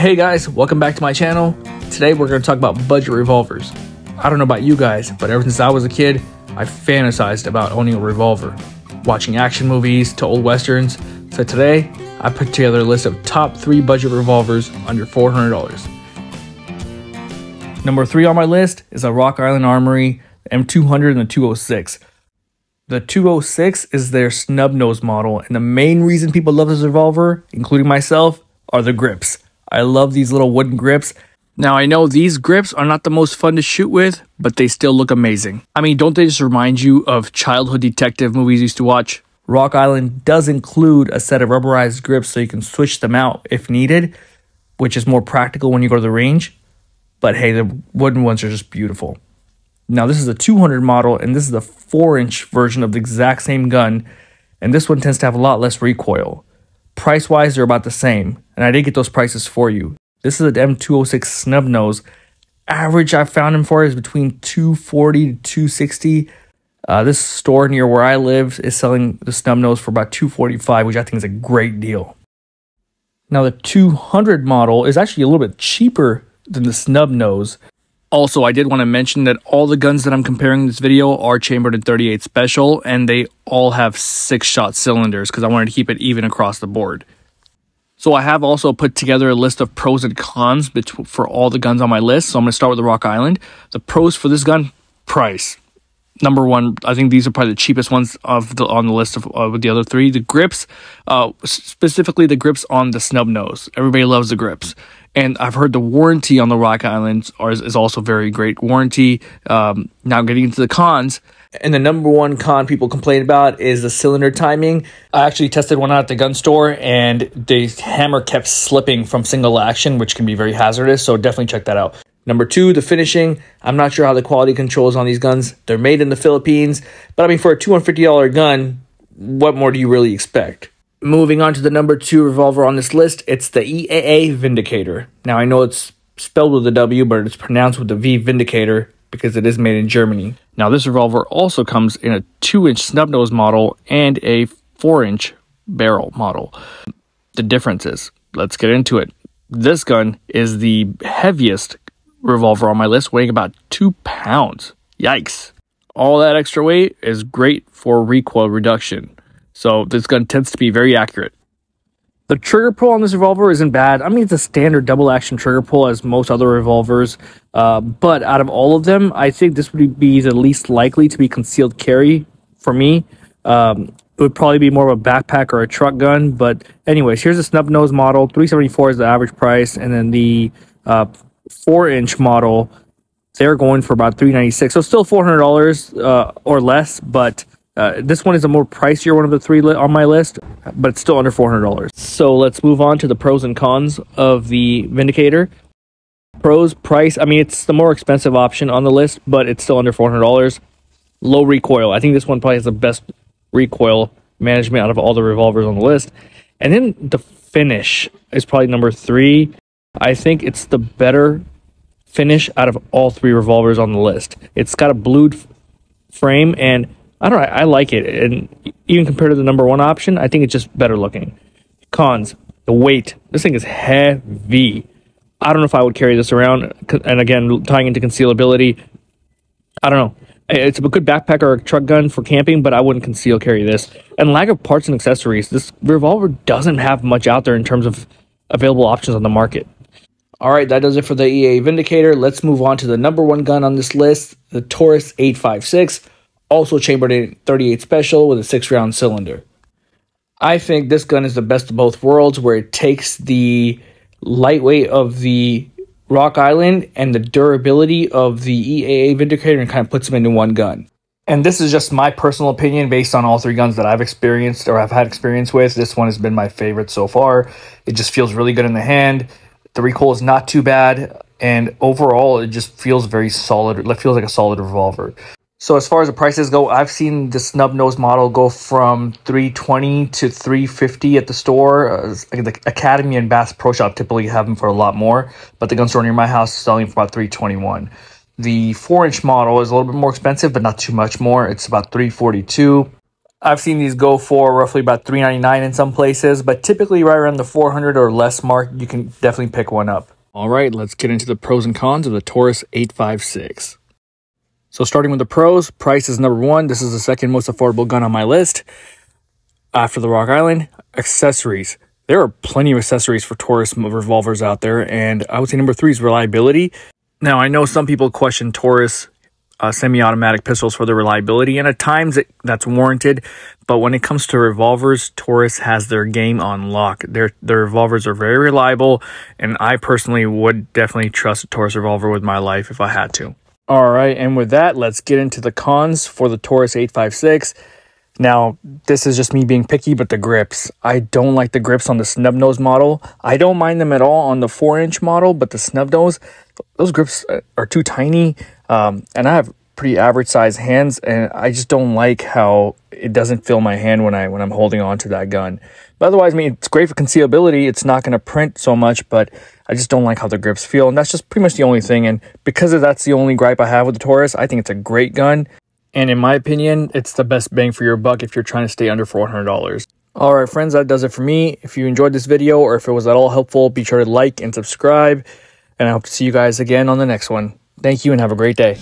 Hey guys, welcome back to my channel. Today we're going to talk about budget revolvers. I don't know about you guys, but ever since I was a kid, I fantasized about owning a revolver, watching action movies to old westerns. So today, I put together a list of top 3 budget revolvers under $400. Number 3 on my list is a Rock Island Armory M200 and the 206. The 206 is their snub nose model, and the main reason people love this revolver, including myself, are the grips. I love these little wooden grips. Now, I know these grips are not the most fun to shoot with, but they still look amazing. I mean, don't they just remind you of childhood detective movies you used to watch? Rock Island does include a set of rubberized grips so you can switch them out if needed, which is more practical when you go to the range. But hey, the wooden ones are just beautiful. Now, this is a 200 model, and this is the 4-inch version of the exact same gun, and this one tends to have a lot less recoil. Price-wise, they're about the same, and I did get those prices for you. This is an M206 snub nose. Average I found them for is between $240 to $260. This store near where I live is selling the snub nose for about $245, which I think is a great deal. Now, the 200 model is actually a little bit cheaper than the snub nose. Also, I did want to mention that all the guns that I'm comparing in this video are chambered in .38 special, and they all have 6-shot cylinders because I wanted to keep it even across the board. So I have also put together a list of pros and cons for all the guns on my list. So I'm going to start with the Rock Island. The pros for this gun: price. Number 1, I think these are probably the cheapest ones on the list with the other 3. The grips, specifically the grips on the snub nose. Everybody loves the grips. And I've heard the warranty on the Rock Islands is also very great warranty. Now getting into the cons. And the number 1 con people complain about is the cylinder timing. I actually tested one out at the gun store, and the hammer kept slipping from single action, which can be very hazardous. So definitely check that out. Number 2, the finishing. I'm not sure how the quality control is on these guns. They're made in the Philippines. But I mean, for a $250 gun, what more do you really expect? Moving on to the number 2 revolver on this list, it's the EAA Vindicator. Now, I know it's spelled with a W, but it's pronounced with the V, Vindicator, because it is made in Germany. Now, this revolver also comes in a 2-inch snub nose model and a 4-inch barrel model. The differences, let's get into it. This gun is the heaviest revolver on my list, weighing about 2 pounds. Yikes. All that extra weight is great for recoil reduction. So this gun tends to be very accurate. The trigger pull on this revolver isn't bad. I mean, it's a standard double action trigger pull as most other revolvers. But out of all of them, I think this would be the least likely to be concealed carry for me. It would probably be more of a backpack or a truck gun. But anyways, here's a snub nose model. $374 is the average price. And then the 4-inch model, they're going for about $396. So still $400 or less, but this one is a more pricier one of the 3 on my list, but it's still under $400. So let's move on to the pros and cons of the Vindicator. Pros, price. I mean, it's the more expensive option on the list, but it's still under $400. Low recoil. I think this one probably has the best recoil management out of all the revolvers on the list. And then the finish is probably number 3. I think it's the better finish out of all 3 revolvers on the list. It's got a blued frame, and I don't know, I like it. And even compared to the number 1 option, I think it's just better looking. Cons, the weight. This thing is heavy. I don't know if I would carry this around. And again, tying into concealability, I don't know. It's a good backpack or a truck gun for camping, but I wouldn't conceal carry this. And lack of parts and accessories. This revolver doesn't have much out there in terms of available options on the market. All right, that does it for the EA Vindicator. Let's move on to the number 1 gun on this list, the Taurus 856. Also chambered in .38 special with a 6-round cylinder. I think this gun is the best of both worlds, where it takes the lightweight of the Rock Island and the durability of the EAA Vindicator and kind of puts them into one gun. And this is just my personal opinion based on all 3 guns that I've experienced or have had experience with. This one has been my favorite so far. It just feels really good in the hand. The recoil is not too bad. And overall, it just feels very solid. It feels like a solid revolver. So as far as the prices go, I've seen the snub nose model go from $320 to $350 at the store. The Academy and Bass Pro Shop typically have them for a lot more, but the gun store near my house is selling for about $321. The 4-inch model is a little bit more expensive, but not too much more. It's about $342. I've seen these go for roughly about $3.99 in some places, but typically right around the 400 or less mark, you can definitely pick one up. All right, let's get into the pros and cons of the Taurus 856. So starting with the pros, price is number one. This is the second most affordable gun on my list after the Rock Island. Accessories. There are plenty of accessories for Taurus revolvers out there, and I would say number three is reliability. Now, I know some people question Taurus semi-automatic pistols for their reliability, and at times that's warranted, but when it comes to revolvers, Taurus has their game on lock. Their revolvers are very reliable, and I personally would definitely trust a Taurus revolver with my life if I had to. All right, and with that, let's get into the cons for the Taurus 856. Now, this is just me being picky, but the grips. I don't like the grips on the snub nose model. I don't mind them at all on the 4-inch model, but the snub nose, those grips are too tiny. And I have pretty average sized hands, and I just don't like how it doesn't feel my hand when I'm holding on to that gun. But otherwise, I mean, it's great for concealability. It's not going to print so much, but I just don't like how the grips feel. And that's just pretty much the only thing. And because that's the only gripe I have with the Taurus, I think it's a great gun. And in my opinion, it's the best bang for your buck if you're trying to stay under $400. All right, friends, that does it for me. If you enjoyed this video or if it was at all helpful, be sure to like and subscribe. And I hope to see you guys again on the next one. Thank you and have a great day.